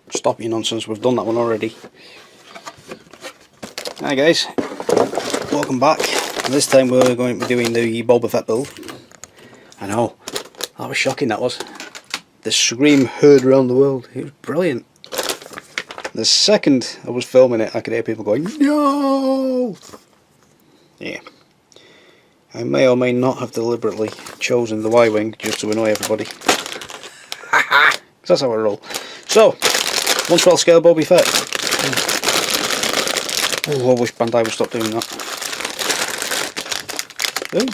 Stop your nonsense, we've done that one already. Hi guys, welcome back. This time we're going to be doing the Boba Fett build. I know, that was shocking, that was. The scream heard around the world, it was brilliant. The second I was filming it, I could hear people going, no! Yeah. I may or may not have deliberately chosen the Y-wing just to annoy everybody. Haha! That's how I roll. So, 1/12 scale Boba Fett. Oh, I wish Bandai would stop doing that. Oh.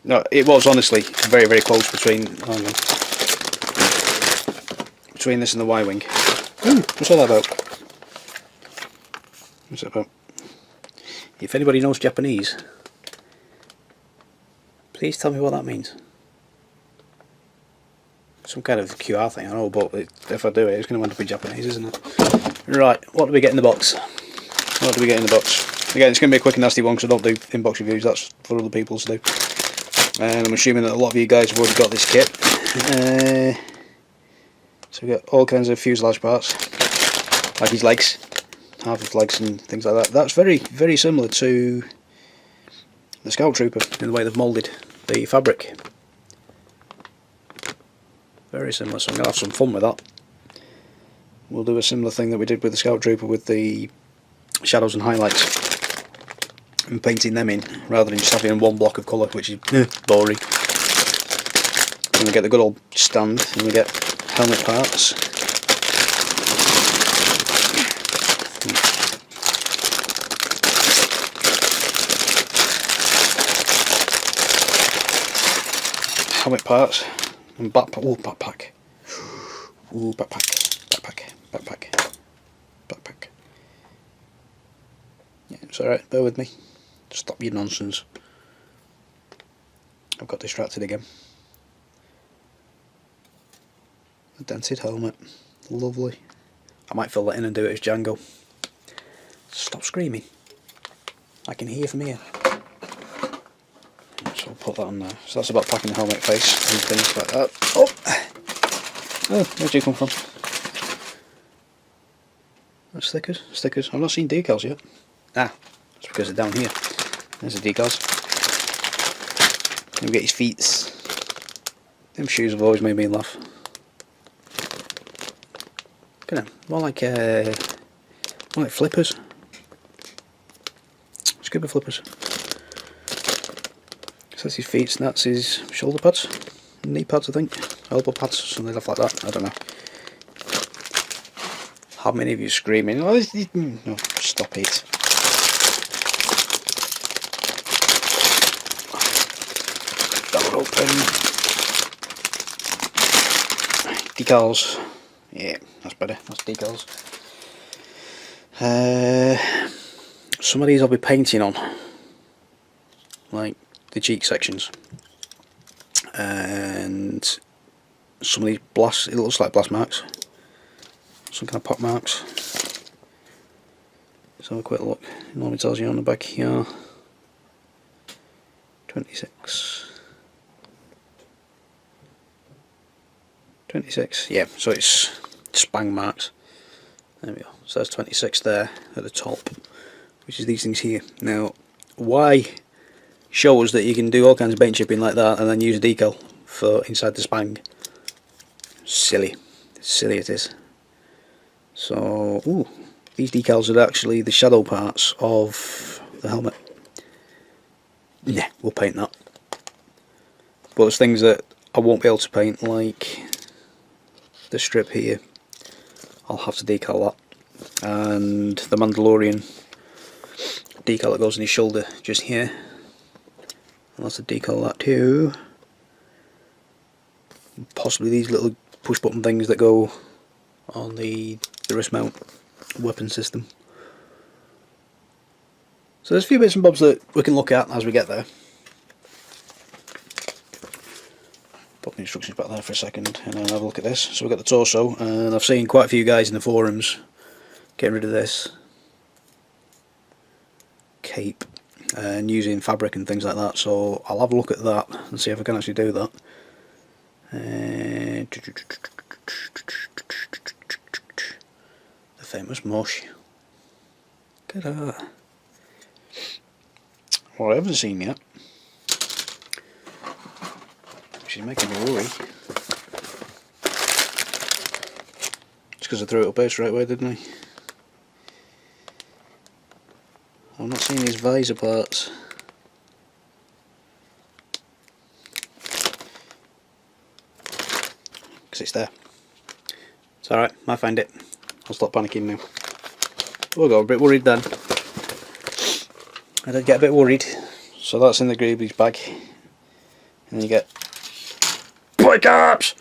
No, it was honestly very, very close between this and the Y-wing. What's all that about? What's that about? If anybody knows Japanese, please tell me what that means. Some kind of QR thing, I know, but if I do it, it's going to end up in Japanese, isn't it? Right, what do we get in the box? What do we get in the box? Again, it's going to be a quick and nasty one because I don't do inbox reviews, that's for other people to do. And I'm assuming that a lot of you guys have already got this kit. So we got all kinds of fuselage parts, like his legs, half his legs and things like that. That's very, very similar to the Scout Trooper in the way they've moulded the fabric. Very similar, so I'm going to have some fun with that. We'll do a similar thing that we did with the Scout Trooper with the shadows and highlights and painting them in rather than just having one block of colour, which is boring. And we get the good old stand and we get helmet parts. Helmet parts. And backpack. Oh, backpack. Ooh, backpack. Yeah, it's alright, bear with me. Stop your nonsense. I've got distracted again. A dented helmet. Lovely. I might fill that in and do it as Django. Stop screaming. I can hear from here. So I'll put that on there. So that's about packing the helmet face and things like that. Oh, where'd you come from? That's stickers. Stickers. I've not seen decals yet. Ah, that's because they're down here. There's the decals. Then we get his feet. Them shoes have always made me laugh. Look at them. More like flippers. Scuba flippers. So that's his feet, and that's his shoulder pads, knee pads I think, elbow pads, something like that, I don't know. How many of you screaming, oh, no, stop it. That would open. Decals, yeah, that's better, that's decals. Some of these I'll be painting on, like the cheek sections, and some of these blast, it looks like blast marks, some kind of pop marks. Let's have a quick look. It normally tells you on the back here. 26, yeah, so it's spang marks. There we go, so there's 26 there at the top, which is these things here. Now, why shows that you can do all kinds of paint chipping like that and then use a decal for inside the spang. Silly it is. So, ooh, these decals are actually the shadow parts of the helmet. Yeah, we'll paint that. But there's things that I won't be able to paint, like the strip here. I'll have to decal that, and the Mandalorian decal that goes on his shoulder just here. I'll have to decal that too. Possibly these little push button things that go on the wrist mount weapon system. So there's a few bits and bobs that we can look at as we get there. Put the instructions back there for a second and then have a look at this. So we've got the torso, and I've seen quite a few guys in the forums getting rid of this cape and using fabric and things like that, so I'll have a look at that and see if I can actually do that. The famous mush. Look at that. What I haven't seen yet, which is making me worry, it's because I threw it up there straight away, didn't I? I'm not seeing these visor parts. Because it's there. It's alright, I find it. I'll stop panicking now. Oh, I got a bit worried then. I did get a bit worried. So that's in the Greeblies bag. And then you get Play Caps!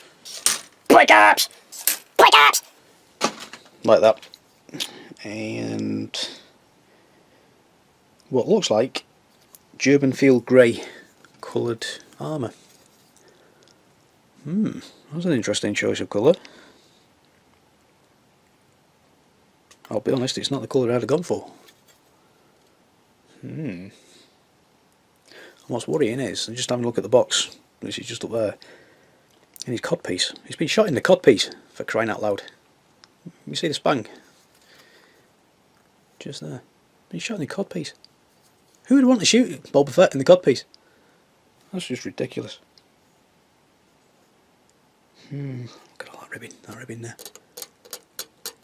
Play Caps! Play Caps! Like that. And what looks like German field grey coloured armour. That's an interesting choice of colour. I'll be honest, it's not the colour I'd have gone for. And what's worrying is, I'm just having a look at the box, which is just up there, and his codpiece. He's been shot in the codpiece, for crying out loud. You see the spang? Just there. Been shot in the codpiece. Who would want to shoot Boba Fett in the codpiece? That's just ridiculous. Look at all that ribbon there.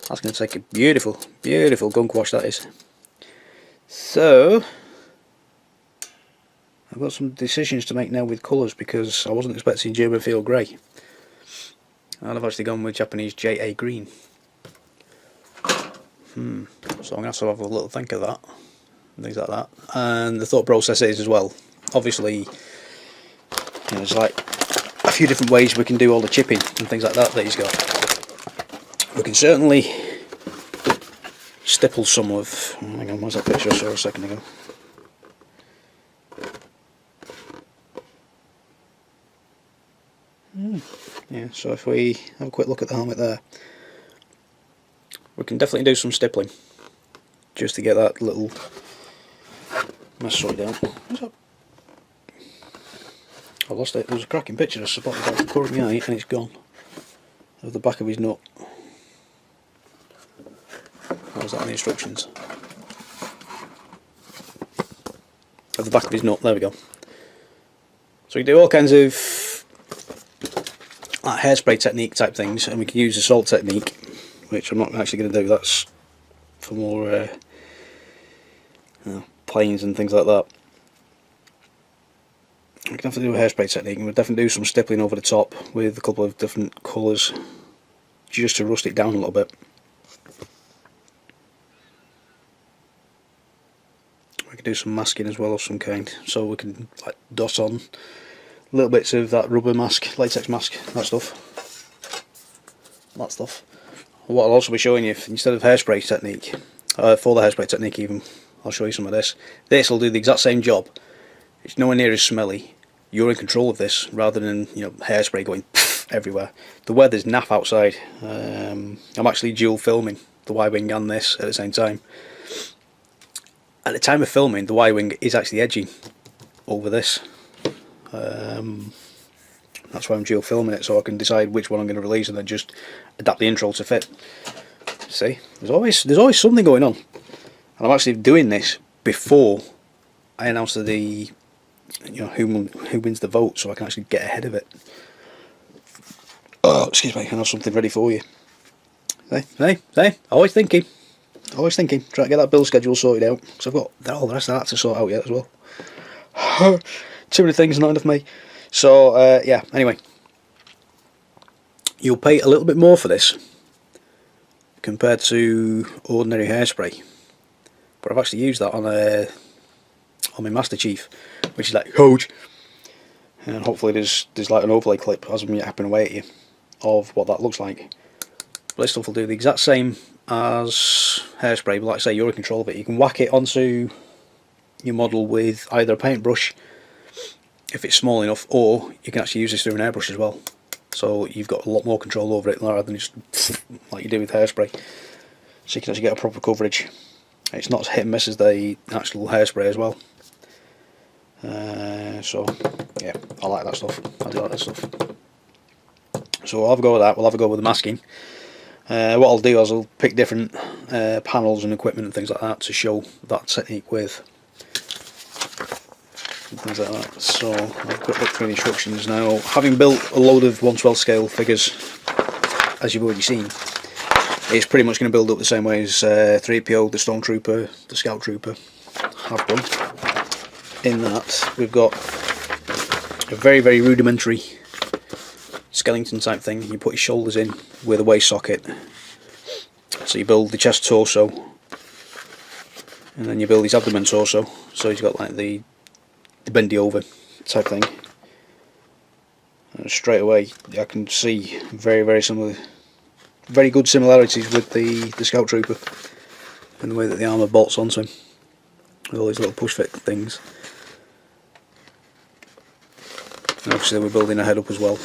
That's going to take a beautiful, beautiful gunk wash, that is. So, I've got some decisions to make now with colours, because I wasn't expecting German field grey. And I've actually gone with Japanese JA green. So I'm going to have to have a little think of that, and things like that. And the thought process is as well, obviously, there's like a few different ways we can do all the chipping and things like that he's got. We can certainly stipple some of, hang on, where's that picture I saw a second ago? Yeah, so if we have a quick look at the helmet there, we can definitely do some stippling, just to get that little mess sorted out. What's up? I lost it. There was a cracking picture I spotted out the corner of my eye, and it's gone. Of the back of his nut. How was that on the instructions? Of the back of his nut, there we go. So we do all kinds of like hairspray technique type things, and we can use the salt technique, which I'm not actually going to do. That's for more planes and things like that. We can definitely do a hairspray technique, and we'll definitely do some stippling over the top with a couple of different colours, just to rust it down a little bit. We can do some masking as well of some kind, so we can like dot on little bits of that rubber mask, latex mask, that stuff. What I'll also be showing you, instead of hairspray technique, for the hairspray technique even, I'll show you some of this. This will do the exact same job. It's nowhere near as smelly. You're in control of this, rather than hairspray going everywhere. The weather's naff outside. I'm actually dual filming the Y-wing and this at the same time. At the time of filming, the Y-wing is actually edging over this. That's why I'm dual filming it, so I can decide which one I'm going to release and then just adapt the intro to fit. See, there's always something going on, and I'm actually doing this before I announce the who wins the vote, so I can actually get ahead of it. Oh, excuse me, I have something ready for you. Hey, always thinking, trying to get that build schedule sorted out, because I've got all the rest of that to sort out yet as well. Too many things, not enough me. So yeah, anyway, you'll pay a little bit more for this compared to ordinary hairspray, but I've actually used that on my Master Chief, which is like huge, and hopefully there's like an overlay clip as I'm yapping away at you of what that looks like. But this stuff will do the exact same as hairspray, but like I say, you're in control of it. You can whack it onto your model with either a paintbrush if it's small enough, or you can actually use this through an airbrush as well, so you've got a lot more control over it rather than just like you do with hairspray, so you can actually get a proper coverage. It's not as hit and miss as the actual hairspray as well. So yeah, I like that stuff. I do like that stuff. So we'll have a go with that. We'll have a go with the masking. What I'll do is I'll pick different panels and equipment and things like that to show that technique with. And things like that. So I'll quick look through the instructions now. Having built a load of 1/12 scale figures, as you've already seen, it's pretty much going to build up the same way as 3PO, the Stormtrooper, the Scout Trooper have done. In that we've got a very, very rudimentary skeleton type thing. You put your shoulders in with a waist socket, so you build the chest torso, and then you build his abdomen torso, so he's got like the bendy over type thing, and straight away I can see very, very similar, very good similarities with the Scout Trooper and the way that the armour bolts onto him with all these little push fit things. And obviously we're building a head up as well.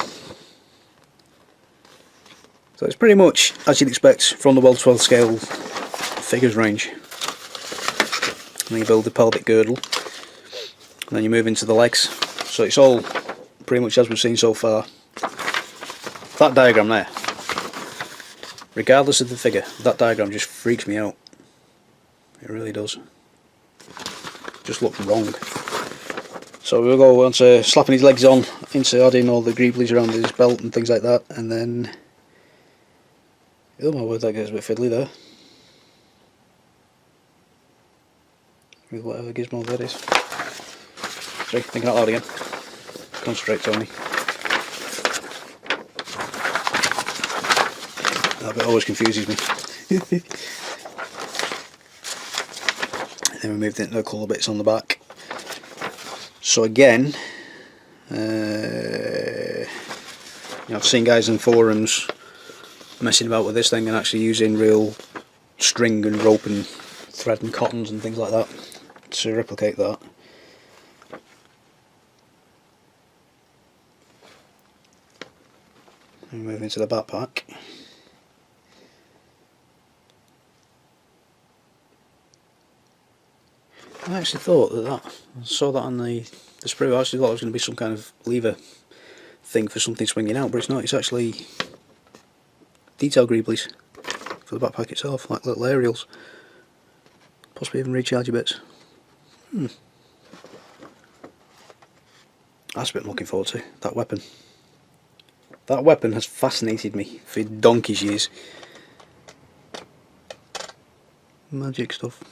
So it's pretty much as you'd expect from the 1/12 scale figures range. And then you build the pelvic girdle, and then you move into the legs. So it's all pretty much as we've seen so far. That diagram there, regardless of the figure, that diagram just freaks me out. It really does. Just looks wrong. So we'll go on to slapping his legs on, into adding all the greeblies around his belt and things like that, and then, oh my word, that gets a bit fiddly there, with whatever gizmo that is. Sorry, thinking out loud again. Concentrate, Tony. That bit always confuses me. Then we moved into the colour bits on the back. So again, I've seen guys in forums messing about with this thing and actually using real string and rope and thread and cottons and things like that to replicate that. And move into the backpack. I actually thought I saw that on the sprue. I actually thought it was going to be some kind of lever thing for something swinging out, but it's not. It's actually detail greeblies for the backpack itself, like little aerials. Possibly even recharge bits. That's a bit I'm looking forward to. That weapon. That weapon has fascinated me for donkey's years. Magic stuff.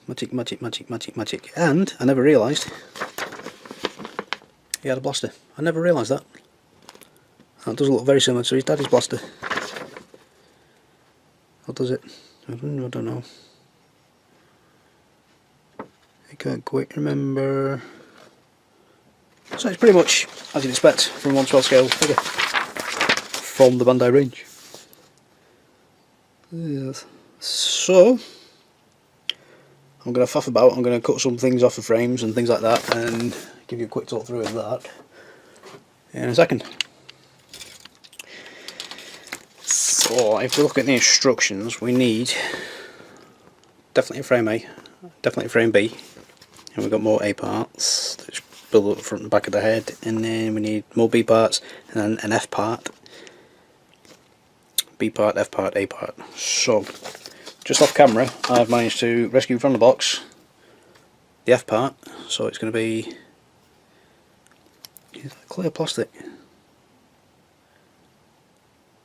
Magic, magic, magic, magic, magic. And I never realised he had a blaster. I never realised that. That does look very similar to his daddy's blaster. Or does it? I don't know. I can't quite remember. So it's pretty much as you'd expect from 1/12 scale figure from the Bandai range. Yes. So I'm going to faff about. I'm going to cut some things off of frames and things like that, and give you a quick talk through of that in a second. So if we look at the instructions, we need definitely a frame A, definitely a frame B, and we've got more A parts that build up the front and back of the head, and then we need more B parts, and then an F part, B part, F part, A part. So just off camera I've managed to rescue from the box the F part, so it's going to be clear plastic.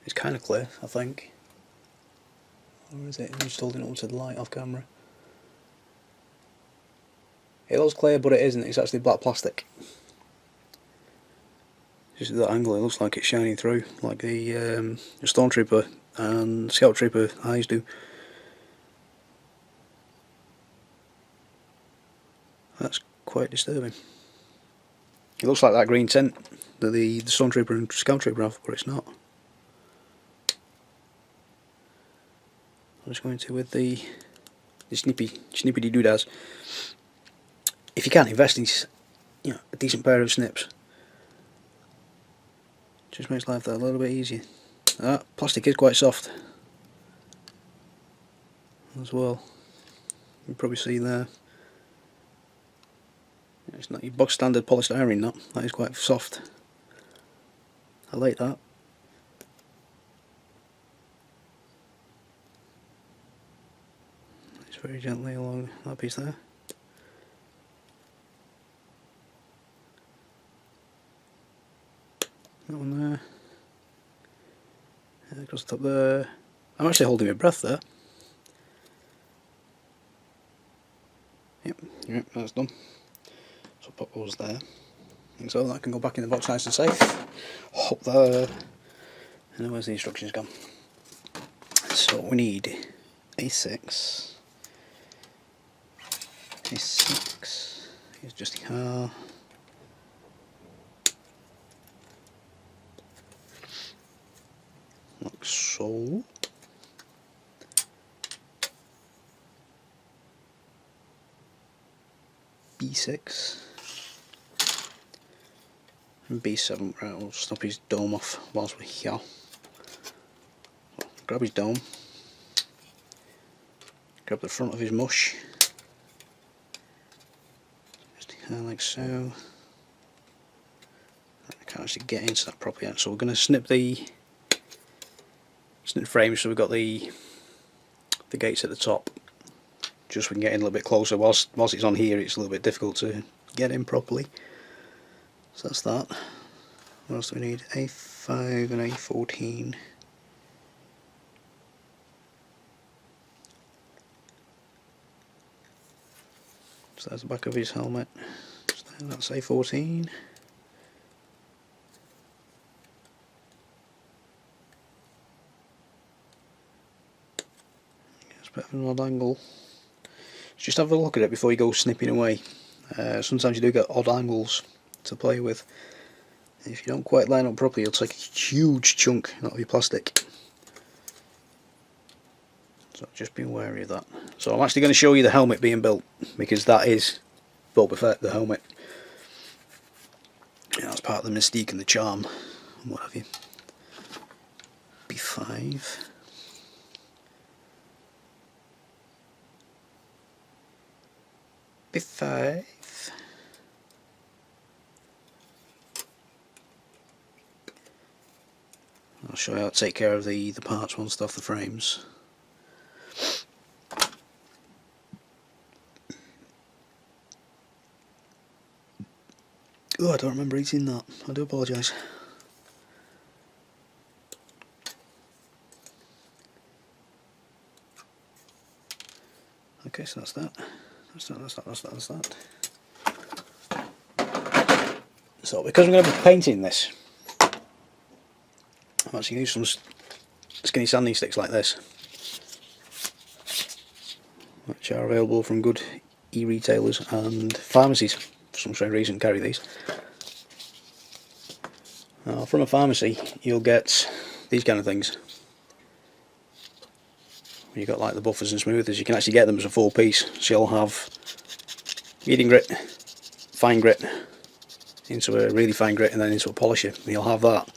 It's kind of clear, I think. Or is it? I'm just holding it up to the light off camera. It looks clear, but it isn't. It's actually black plastic. Just at that angle, it looks like it's shining through, like the Stormtrooper and Scout Trooper eyes do. That's quite disturbing. It looks like that green tint that the Stormtrooper and Scout Trooper have, but it's not. I'm just going to with the snippy doodads. If you can't invest in a decent pair of snips, just makes life a little bit easier. That plastic is quite soft as well. You can probably see there. It's not your box standard polystyrene, that is quite soft. I like that. It's very gently along that piece there. That one there. Across the top there. I'm actually holding my breath there. Yep, that's done. So pop those there. And so that can go back in the box nice and safe. Hop there. And then where's the instructions gone? So we need A6. A6. Here's just the car. Like so. B6 and B7. Right, we'll snap his dome off whilst we're here. So, grab his dome, grab the front of his mush, just like so. I can't actually get into that properly yet, so we're going to snip the frame so we've got the gates at the top. Just so we can get in a little bit closer. Whilst it's on here, it's a little bit difficult to get in properly. So that's that. What else do we need? A5 and A14. So there's the back of his helmet. So that's A14. It's a bit of an odd angle. Just have a look at it before you go snipping away. Sometimes you do get odd angles to play with. If you don't quite line up properly, you'll take a huge chunk out of your plastic. So just be wary of that. So I'm actually going to show you the helmet being built, because that is Boba Fett, the helmet. Yeah, that's part of the mystique and the charm and what have you. B5. B5. I'll show you how to take care of the parts once off the frames. Oh, I don't remember eating that. I do apologise. Okay, so that's that. That's that. So because I'm going to be painting this, I'm actually going to use some skinny sanding sticks like this, which are available from good e-retailers and pharmacies. For some strange reason carry these. Now, from a pharmacy you'll get these kind of things. You've got like the buffers and smoothers, you can actually get them as a full piece. So you'll have medium grit, fine grit, into a really fine grit, and then into a polisher. And you'll have that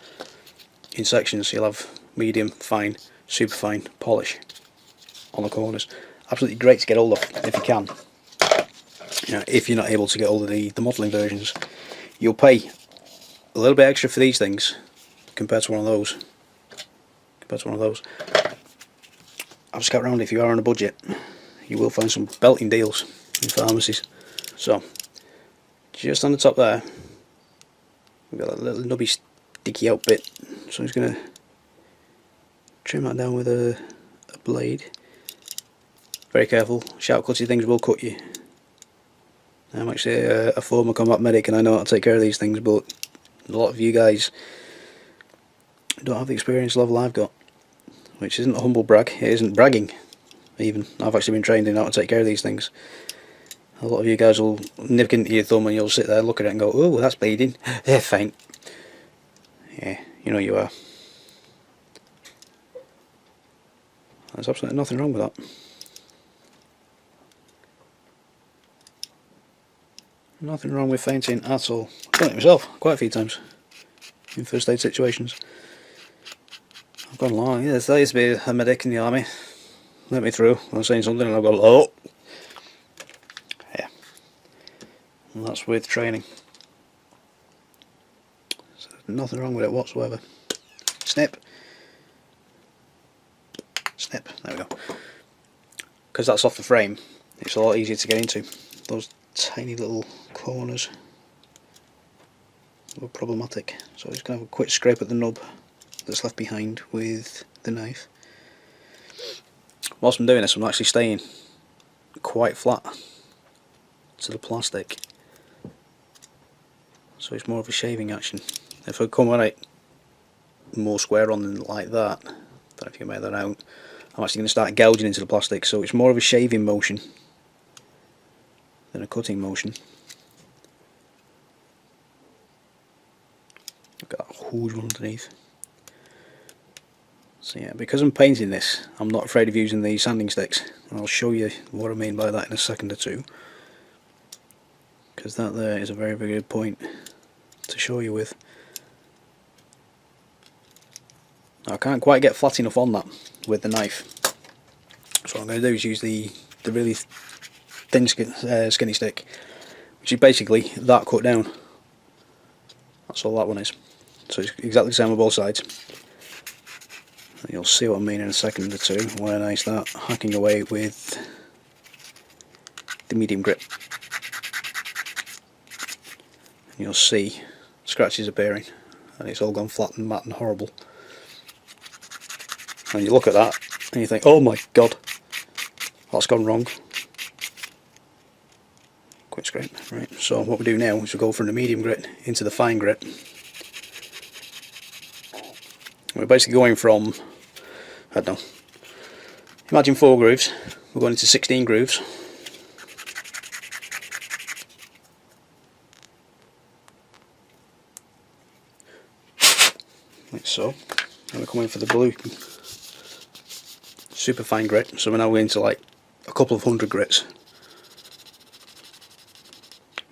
in sections. So you'll have medium, fine, super fine, polish on the corners. Absolutely great to get hold of if you can. You know, if you're not able to get hold of the modelling versions, you'll pay a little bit extra for these things compared to one of those. I've scouted around. If you are on a budget, you will find some belting deals in pharmacies. So, just on the top there, we've got that little nubby sticky out bit. So I'm just going to trim that down with a blade. Very careful. Sharp cutty things will cut you. I'm actually a former combat medic and I know how to take care of these things, but a lot of you guys don't have the experience level I've got. Which isn't a humble brag, it isn't bragging even. I've actually been trained in how to take care of these things. A lot of you guys will nip into your thumb and you'll sit there, look at it and go, oh, that's bleeding. Fine. Yeah, you know you are. There's absolutely nothing wrong with that. Nothing wrong with fainting at all. I've done it myself quite a few times in first aid situations. I've gone along, yes, I used to be a medic in the army. Let me through, I was saying something and I've gone, oh! Yeah. and that's with training. So nothing wrong with it whatsoever. Snip, snip, there we go. Because that's off the frame, it's a lot easier to get into. Those tiny little corners were problematic, so I'm just going to have a quick scrape at the nub that's left behind with the knife. Whilst I'm doing this, I'm actually staying quite flat to the plastic, so it's more of a shaving action. If I come at it more square on than like that, I don't know if you can make that out, I'm actually going to start gouging into the plastic, so it's more of a shaving motion than a cutting motion. I've got a huge one underneath. So yeah, because I'm painting this, I'm not afraid of using these sanding sticks, and I'll show you what I mean by that in a second or two, because that there is a very, very good point to show you with. Now, I can't quite get flat enough on that with the knife, so what I'm going to do is use the really thin skinny stick, which is basically that cut down. That's all that one is. So it's exactly the same on both sides. And you'll see what I mean in a second or two when I start hacking away with the medium grit. And you'll see scratches appearing, and it's all gone flat and matte and horrible. And you look at that and you think, oh my god, that's gone wrong. Quick scrape. Right, so what we do now is we go from the medium grit into the fine grit. We're basically going from, I don't know, imagine 4 grooves, we're going into 16 grooves. Like so. And we're coming for the blue super fine grit, so we're now going to like a couple of 100 grits.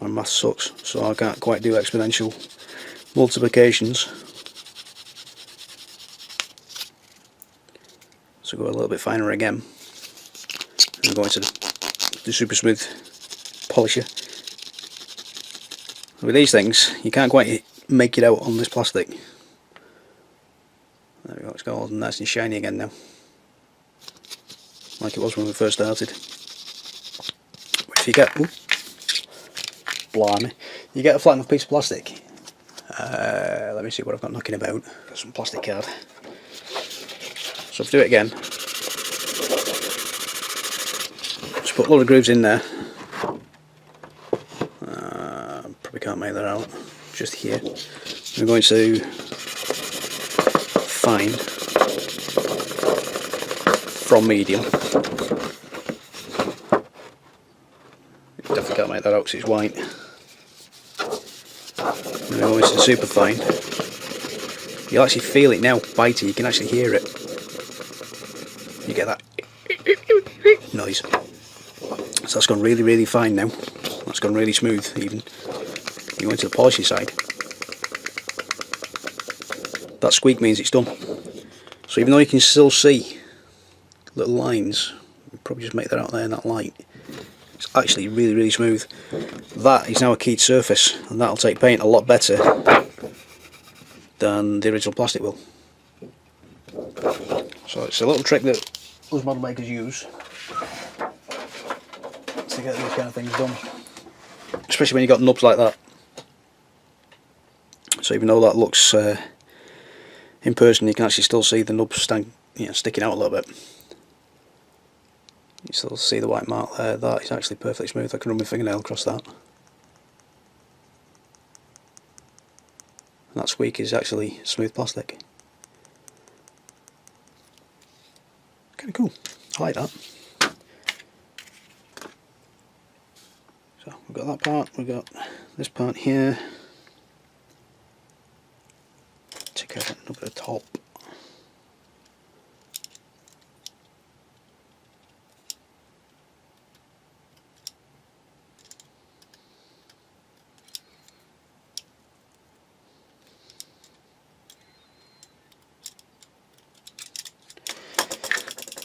My math sucks, so I can't quite do exponential multiplications. So go a little bit finer again. And we're going to the super smooth polisher. With these things, you can't quite make it out on this plastic. There we go, it's got all nice and shiny again now, like it was when we first started. If you get, blimey, you get a flat enough piece of plastic. Let me see what I've got knocking about. Got some plastic card. So if I do it again, just put a lot of grooves in there. Probably can't make that out. Just here. I'm going to find from medium. Definitely can't make that out because it's white. I'm going to super fine. You'll actually feel it now, biting, you can actually hear it. You get that noise. So that's gone really, really fine now. That's gone really smooth even. You go into the polishing side. That squeak means it's done. So even though you can still see little lines, you probably just make that out there in that light. It's actually really, really smooth. That is now a keyed surface, and that'll take paint a lot better than the original plastic will. So it's a little trick that us model makers use to get these kind of things done, especially when you've got nubs like that. So even though that looks in person, you can actually still see the nubs sticking out a little bit. You still see the white mark there. That is actually perfectly smooth. I can run my fingernail across that. And that squeak is actually smooth plastic. Kind of cool. I like that. So we've got that part. We've got this part here. Take out that nub at the top.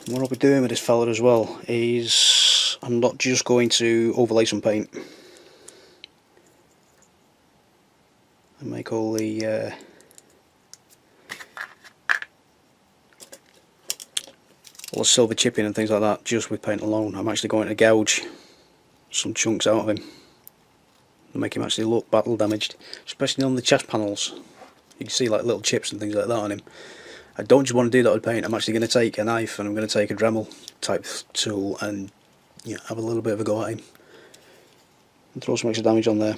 What I'll be doing with this fella as well is I'm not just going to overlay some paint. and make all the silver chipping and things like that just with paint alone. I'm actually going to gouge some chunks out of him and make him actually look battle damaged, especially on the chest panels. You can see like little chips and things like that on him. I don't just want to do that with paint. I'm actually going to take a knife and I'm going to take a dremel type tool and have a little bit of a go at him and throw some extra damage on there,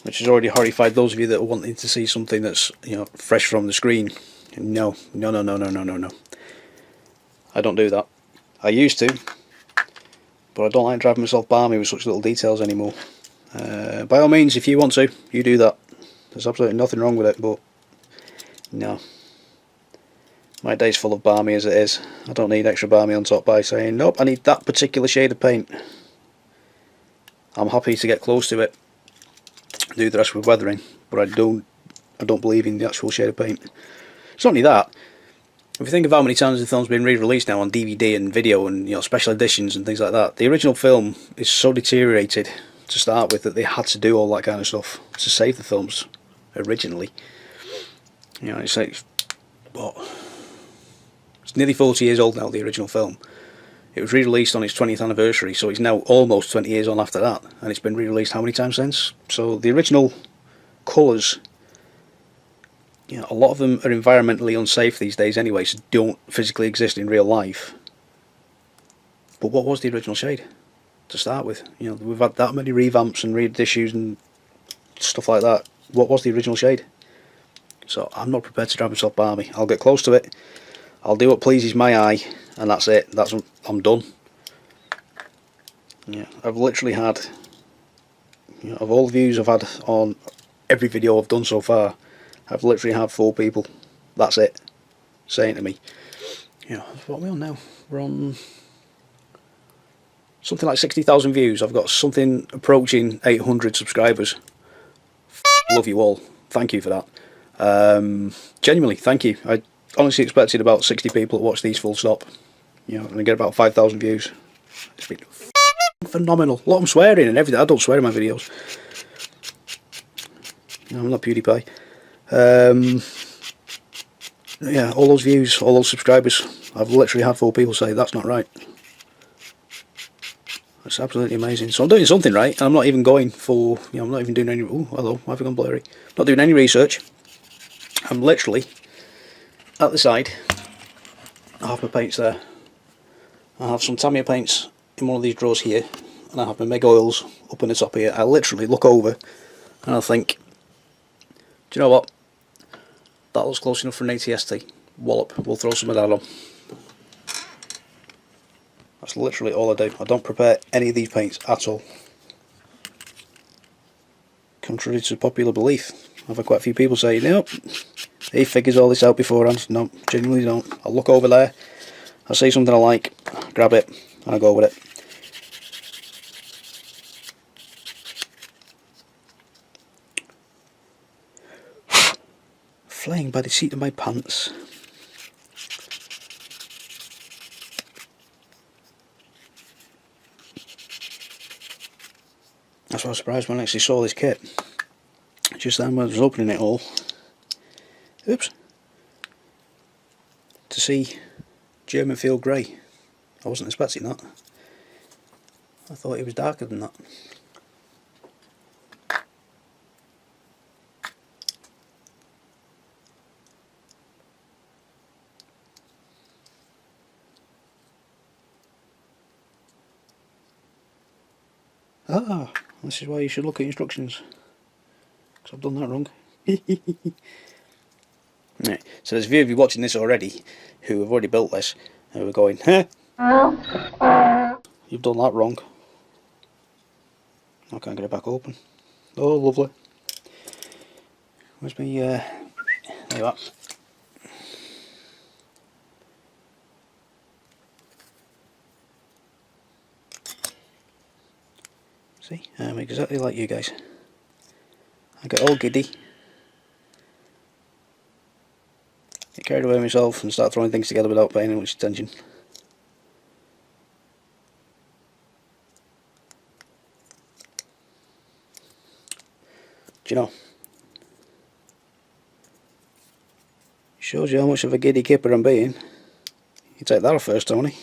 which has already horrified those of you that are wanting to see something that's fresh from the screen. No, no, no, no, no, no, no, no. I don't do that. I used to, but I don't like driving myself balmy with such little details anymore. By all means, if you want to, you do that. There's absolutely nothing wrong with it, but no. My day's full of balmy as it is. I don't need extra balmy on top by saying, nope, I need that particular shade of paint. I'm happy to get close to it, do the rest with weathering, but I don't believe in the actual shade of paint. It's not only that. If you think of how many times the film's been re-released now on DVD and video and special editions and things like that, the original film is so deteriorated to start with that they had to do all that kind of stuff to save the films originally. It's like, what? It's nearly 40 years old now, the original film. It was re-released on its 20th anniversary, so it's now almost 20 years on after that, and it's been re-released how many times since? So the original colours, a lot of them are environmentally unsafe these days anyway, so don't physically exist in real life. But what was the original shade to start with? We've had that many revamps and reissues and stuff like that. What was the original shade? So I'm not prepared to drive myself balmy. I'll get close to it, I'll do what pleases my eye, and that's it. I'm done. I've literally had, of all the views I've had on every video I've done so far, I've literally had 4 people, that's it, saying to me, what are we on now? We're on something like 60,000 views. I've got something approaching 800 subscribers. Love you all. Thank you for that. Genuinely, thank you. I honestly expected about 60 people to watch these full stop. And I get about 5,000 views. It's been phenomenal. A lot of swearing and everything. I don't swear in my videos. I'm not PewDiePie. Yeah, all those views, all those subscribers, I've literally had 4 people say that's not right. That's absolutely amazing. So I'm doing something right, and I'm not even going for, I'm not even doing any, oh hello, why have I gone blurry? Not doing any research. I'm literally at the side. I have my paints there. I have some Tamiya paints in one of these drawers here, and I have my Meg oils up in the top here. I literally look over and I think, do you know what? That looks close enough for an ATST. Wallop, we'll throw some of that on. That's literally all I do. I don't prepare any of these paints at all. Contrary to popular belief. I've had quite a few people say, nope, he figures all this out beforehand. No, genuinely don't. I'll look over there, I see something I like, grab it, and I go with it. Flying by the seat of my pants. That's why I was surprised when I actually saw this kit. Just then when I was opening it all. Oops. To see German field grey. I wasn't expecting that. I thought it was darker than that. Ah, this is why you should look at instructions. Because I've done that wrong. Right, so there's a few of you watching this already who have already built this and who are going, huh? You've done that wrong. I can't get it back open. Oh, lovely. Where's my, there you are. See, I'm exactly like you guys. I get all giddy, get carried away myself and start throwing things together without paying much attention. Do you know? Shows you how much of a giddy kipper I'm being. You take that off first, Tony.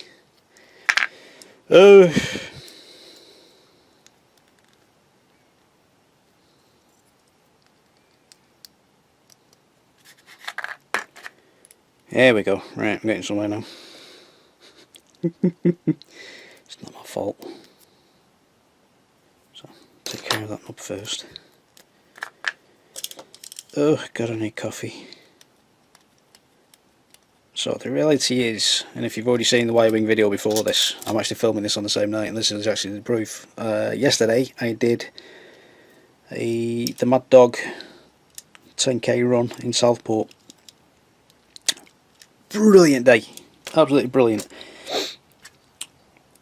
Oh. There we go. Right, I'm getting somewhere now. It's not my fault. So, take care of that knob first. Oh, God, I need coffee. So the reality is, and if you've already seen the Y-Wing video before this, I'm actually filming this on the same night, and this is actually the proof. Yesterday I did the Mad Dog 10k run in Southport. Brilliant day, absolutely brilliant.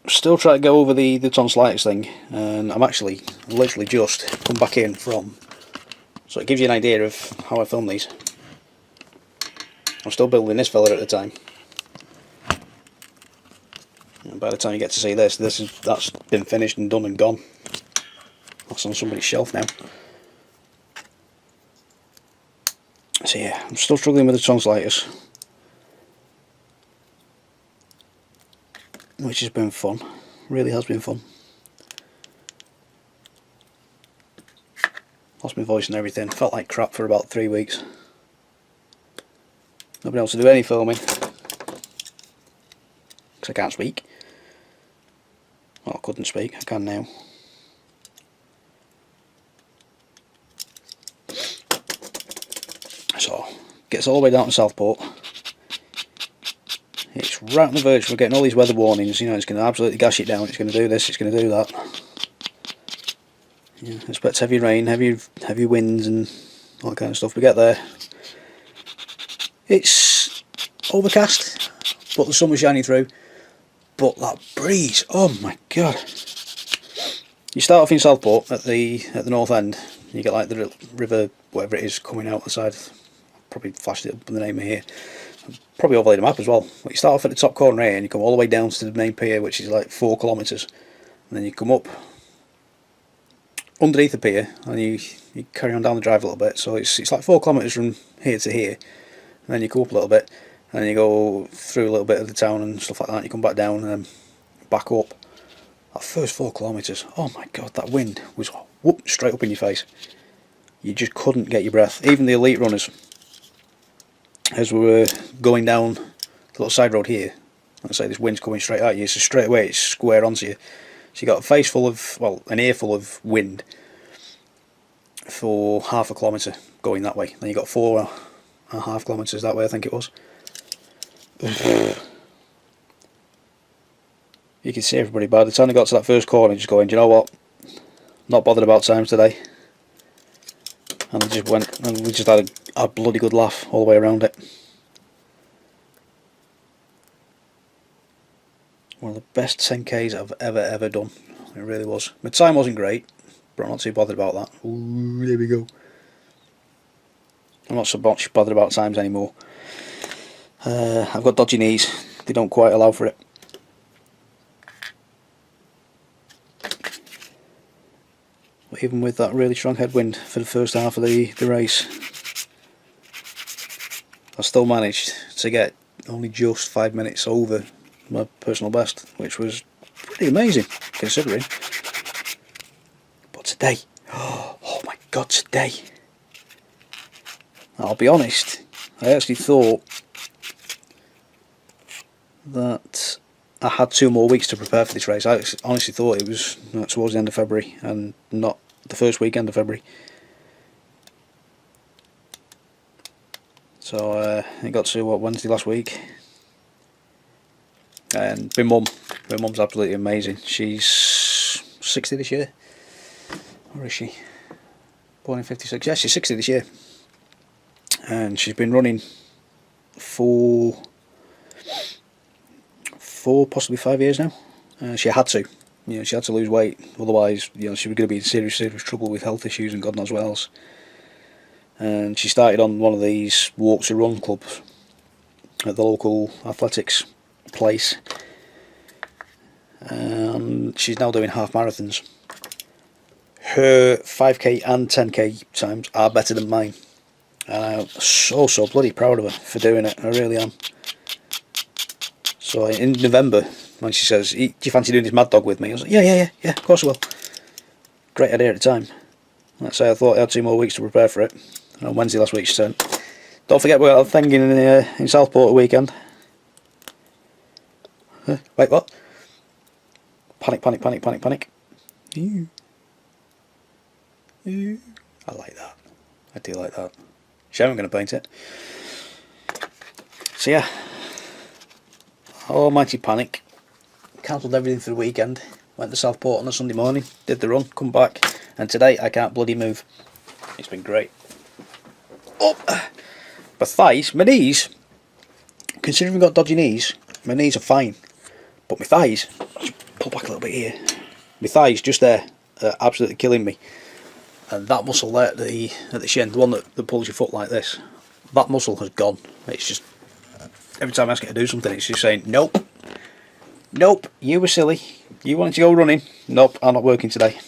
Still trying to go over the tonsillitis thing, and I'm actually literally just come back in from, so it gives you an idea of how I film these. I'm still building this fella at the time, and by the time you get to see this, that's been finished and done and gone. That's on somebody's shelf now. So yeah, I'm still struggling with the tonsillitis, which has been fun. Really has been fun. Lost my voice and everything. Felt like crap for about 3 weeks. Not been able to do any filming because I can't speak. Well, I couldn't speak. I can now. So, gets all the way down to Southport. It's right on the verge. We're getting all these weather warnings. You know, it's going to absolutely gash it down. It's going to do this. It's going to do that. Yeah, expect heavy rain, heavy winds, and all that kind of stuff. We get there. It's overcast, but the sun was shining through. But that breeze, oh my god! You start off in Southport at the north end. You get like the river, whatever it is, coming out the side. Probably flashed it up with the name of here. Probably overlaid the map as well. But you start off at the top corner here, and you come all the way down to the main pier, which is like 4 kilometres, and then you come up underneath the pier, and you carry on down the drive a little bit. So it's like 4 kilometres from here to here. And then you go up a little bit, and then you go through a little bit of the town and stuff like that, and you come back down and then back up. That first 4 kilometres, oh my god, that wind was whoop, straight up in your face. You just couldn't get your breath. Even the elite runners, as we were going down the little side road here, let's say this wind's coming straight at you, so straight away it's square onto you. So you got a face full of, well, an ear full of wind for half a kilometre going that way. Then you got 4.5 kilometres that way, I think it was. You can see everybody by the time they got to that first corner just going, do you know what, not bothered about times today. And they just went, and we just had a bloody good laugh all the way around it. One of the best 10Ks I've ever done. It really was. My time wasn't great, but I'm not too bothered about that. Ooh, there we go. I'm not so much bothered about times anymore. I've got dodgy knees. They don't quite allow for it. But even with that really strong headwind for the first half of the race, I still managed to get only just 5 minutes over my personal best, which was pretty amazing considering. But today, oh my god, today, I'll be honest, I actually thought that I had 2 more weeks to prepare for this race. I honestly thought it was towards the end of February and not the first weekend of February. So it got to Wednesday last week, and my mum's absolutely amazing. She's 60 this year. Where is she? Born in 56. Yeah, she's 60 this year, and she's been running for possibly 5 years now. She had to, she had to lose weight, otherwise, she was going to be in serious trouble with health issues and God knows what else. And she started on one of these walk to run clubs at the local athletics place, and she's now doing half marathons. her 5k and 10k times are better than mine. And I'm so bloody proud of her for doing it. I really am. So in November, when she says, "Do you fancy doing this Mad Dog with me?" I was like, yeah, of course I will. Great idea at the time. Let's say I thought I had 2 more weeks to prepare for it. And on Wednesday last week she said, "Don't forget we got a thing in Southport a weekend." Huh? Wait, what? Panic. Ew. I like that. I do like that. Shame I'm going to paint it. So yeah. Almighty panic. Cancelled everything for the weekend. Went to Southport on a Sunday morning. Did the run. Come back. And today I can't bloody move. It's been great. Up. My thighs. My knees. Considering I've got dodgy knees, my knees are fine. But my thighs. Pull back a little bit here. My thighs just there are absolutely killing me. And that muscle there at the shin, the one that pulls your foot like this, that muscle has gone. It's just, every time I ask it to do something, it's just saying, nope, you were silly, you wanted to go running, nope, I'm not working today.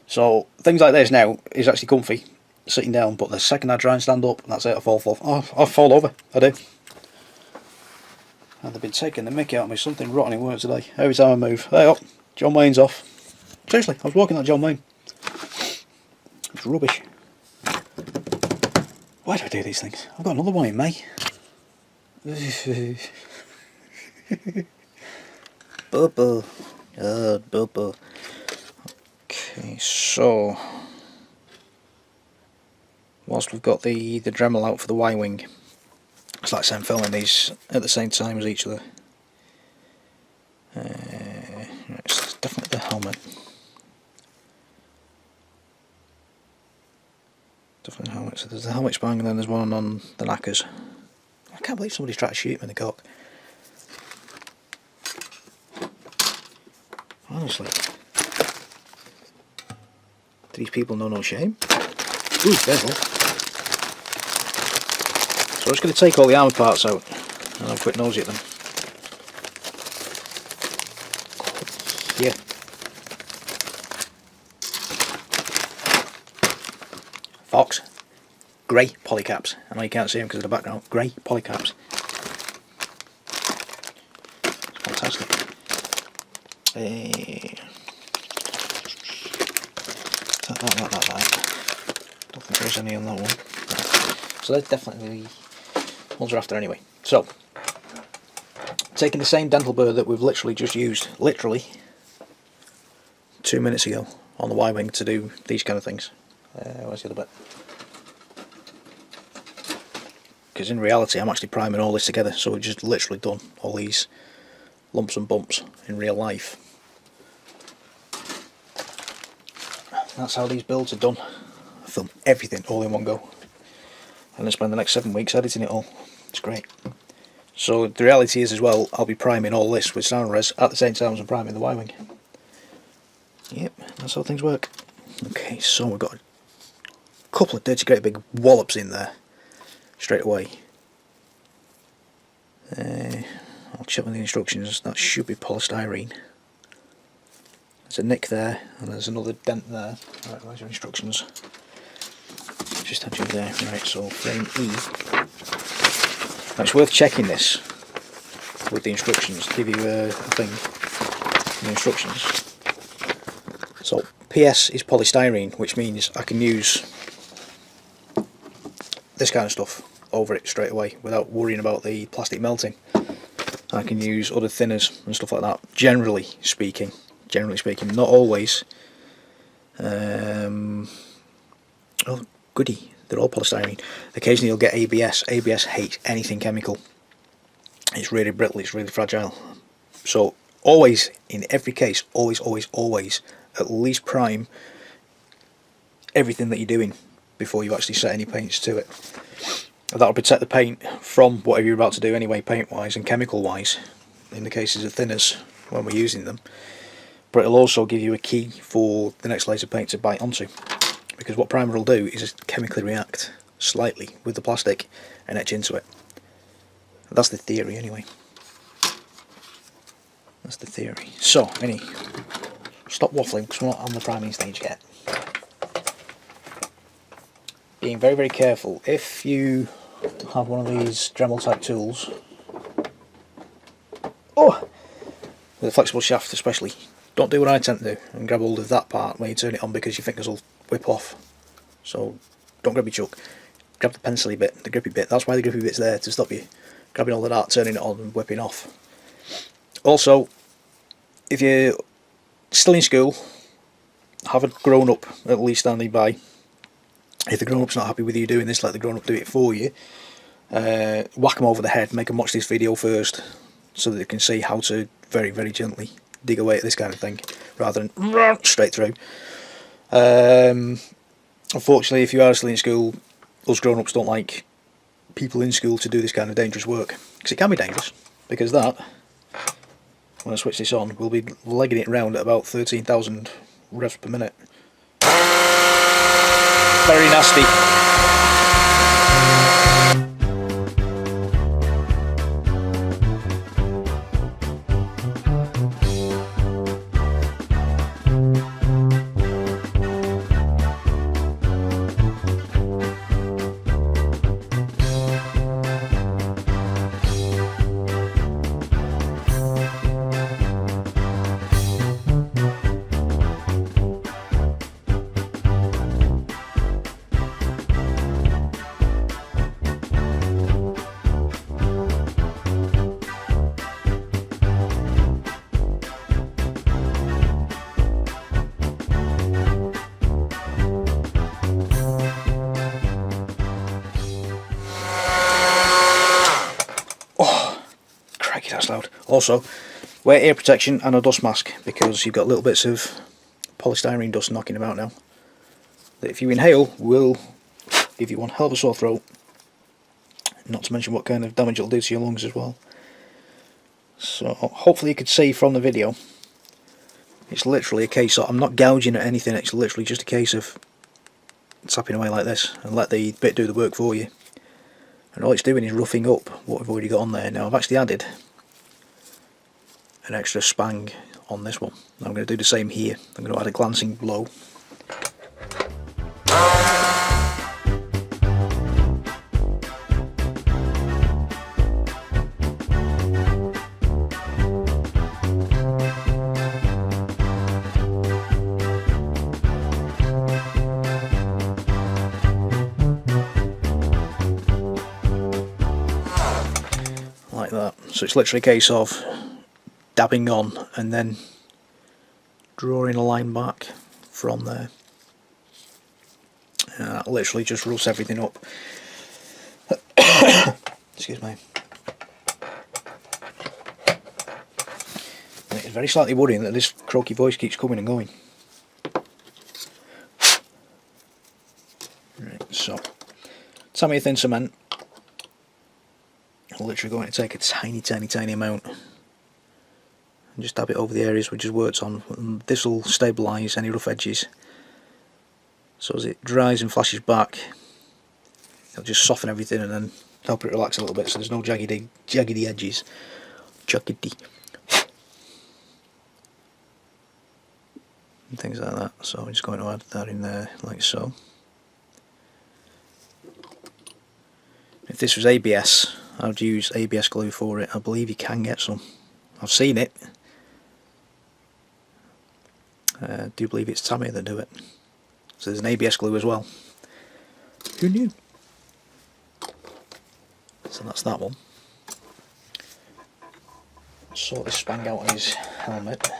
So things like this now is actually comfy, sitting down, but the second I try and stand up, that's it, I fall over, I do. And they've been taking the mickey out of me, something rotten in work today, every time I move. Hey up, John Wayne's off. Seriously, I was walking like John Wayne. It's rubbish. Why do I do these things? I've got another one in May. Boba. Boba. Okay, so whilst we've got the Dremel out for the Y-wing, it's like I'm filming these at the same time as each other. It's definitely the helmet. Definitely the helmet. So there's the helmet spang and then there's one on the knackers. I can't believe somebody's tried to shoot me in the cock. Honestly. Do these people know no shame? Ooh, careful. So I'm just going to take all the armour parts out and have a quick nosy at them. Yeah. Fox. Grey polycaps. I know you can't see them because of the background. Grey polycaps. Fantastic. That. Don't think there's any on that one. So that's definitely the ones we're after anyway. So, taking the same dental burr that we've literally just used, 2 minutes ago on the Y-wing to do these kind of things. Where's the other bit? Because in reality I'm actually priming all this together, so we've just literally done all these lumps and bumps in real life. That's how these builds are done. I film everything all in one go and then spend the next 7 weeks editing it all. It's great. So the reality is as well, I'll be priming all this with sound res at the same time as I'm priming the Y-wing. Yep, that's how things work. Okay, so we've got a couple of dirty great big wallops in there straight away. I'll check with the instructions. That should be polystyrene. There's a nick there and there's another dent there. Right, where's your instructions? Just had you there. Right, so frame E. Now it's worth checking this with the instructions. Give you a thing, the instructions. So PS is polystyrene, which means I can use this kind of stuff over it straight away without worrying about the plastic melting. I can use other thinners and stuff like that. Generally speaking, not always. Oh, goody, they're all polystyrene. Occasionally you'll get ABS. ABS hates anything chemical. It's really brittle, it's really fragile. So always, in every case, always, at least prime everything that you're doing before you actually set any paints to it. That'll protect the paint from whatever you're about to do anyway, paint wise and chemical wise, in the cases of thinners when we're using them. But it'll also give you a key for the next layer of paint to bite onto, because what primer will do is just chemically react slightly with the plastic and etch into it. That's the theory anyway. That's the theory. So, stop waffling because we're not on the priming stage yet. Being very, very careful. If you have one of these Dremel type tools, with a flexible shaft especially, don't do what I tend to do and grab hold of that part when you turn it on, because your fingers will whip off. So don't grab your chuck, grab the pencil-y bit, the grippy bit. That's why the grippy bit's there, to stop you grabbing all of that, turning it on and whipping off. Also, if you're still in school, have a grown-up at least standing by. If the grown-up's not happy with you doing this, let the grown-up do it for you. Whack them over the head, make them watch this video first, so that they can see how to very, very gently dig away at this kind of thing, rather than straight through. Unfortunately, if you are still in school, us grown-ups don't like people in school to do this kind of dangerous work, because it can be dangerous, because that, when I switch this on, we'll be legging it around at about 13,000 revs per minute. Very nasty. That's loud. Also, wear ear protection and a dust mask, because you've got little bits of polystyrene dust knocking about now that if you inhale will give you one hell of a sore throat, not to mention what kind of damage it'll do to your lungs as well. So hopefully you could see from the video, it's literally a case of, I'm not gouging at anything, it's literally just a case of tapping away like this and let the bit do the work for you. And all it's doing is roughing up what we've already got on there. Now I've actually added an extra spang on this one. I'm going to do the same here. I'm going to add a glancing blow. Like that. So it's literally a case of dabbing on and then drawing a line back from there. And that literally just roughs everything up. Excuse me. And it's very slightly worrying that this croaky voice keeps coming and going. Right, so tell me a thin cement. I'm literally going to take a tiny amount and just dab it over the areas we just worked on. This will stabilise any rough edges, so as it dries and flashes back it'll just soften everything and then help it relax a little bit, so there's no jaggedy edges. Jaggedy and things like that. So I'm just going to add that in there like so. If this was ABS, I would use ABS glue for it. I believe you can get some. I've seen it. I do believe it's Tamiya that do it. So there's an ABS glue as well. Who knew? So that's that one. Sort this spang out on his helmet.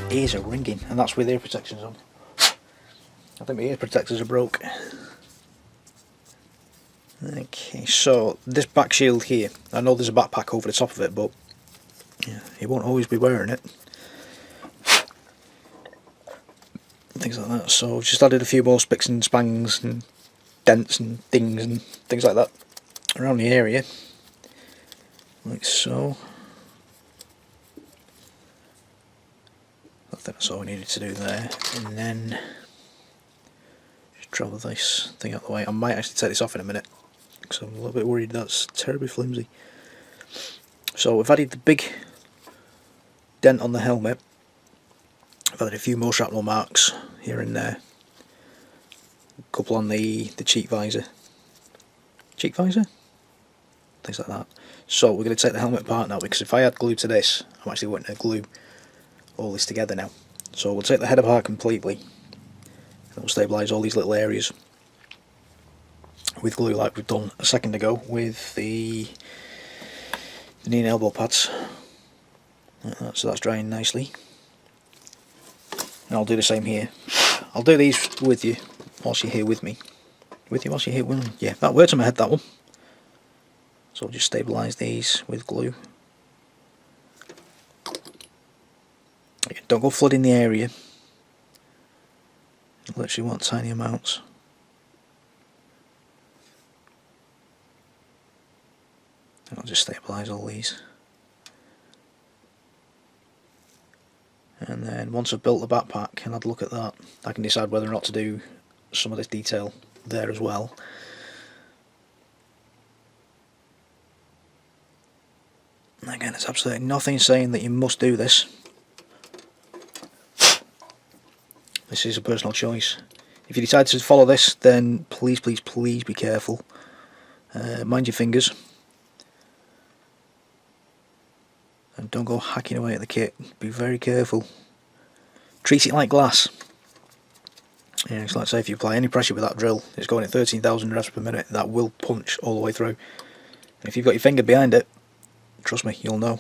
ears are ringing, and that's with ear protections on. I think my ear protectors are broke. Okay, so this back shield here, I know there's a backpack over the top of it, but yeah, you won't always be wearing it. Things like that. So I've just added a few more spicks and spangs and dents and things like that around the area, like so. I think that's all we needed to do there, and then just travel this thing out of the way. I might actually take this off in a minute because I'm a little bit worried that's terribly flimsy. So we've added the big dent on the helmet. I've added a few more shrapnel marks here and there. A couple on the cheek visor. Cheek visor? Things like that. So we're going to take the helmet apart now, because if I add glue to this, I'm actually wanting to glue all this together now. So we'll take the head apart completely, and we'll stabilise all these little areas with glue like we've done a second ago with the knee and elbow pads. Like that. So that's drying nicely. And I'll do the same here. I'll do these with you whilst you're here with me. With you whilst you're here with me. Yeah, that worked on my head, that one. So I'll just stabilise these with glue. Don't go flooding the area. You literally want tiny amounts. And I'll just stabilise all these. And then once I've built the backpack and had a look at that, I can decide whether or not to do some of this detail there as well. And again, it's absolutely nothing saying that you must do this. This is a personal choice. If you decide to follow this, then please, please, please be careful. Mind your fingers. And don't go hacking away at the kit. Be very careful. Treat it like glass. Yeah, it's like, say, if you apply any pressure with that drill, it's going at 13,000 revs per minute. That will punch all the way through. And if you've got your finger behind it, trust me, you'll know.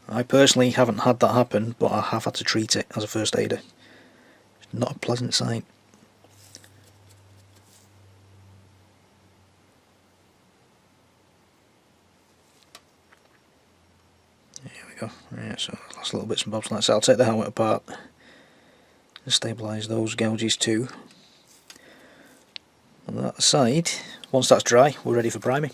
I personally haven't had that happen, but I have had to treat it as a first aider. It's not a pleasant sight. Go. Yeah, so last little bits and bobs like that. So I'll take the helmet apart and stabilise those gouges too. On that side, once that's dry, we're ready for priming.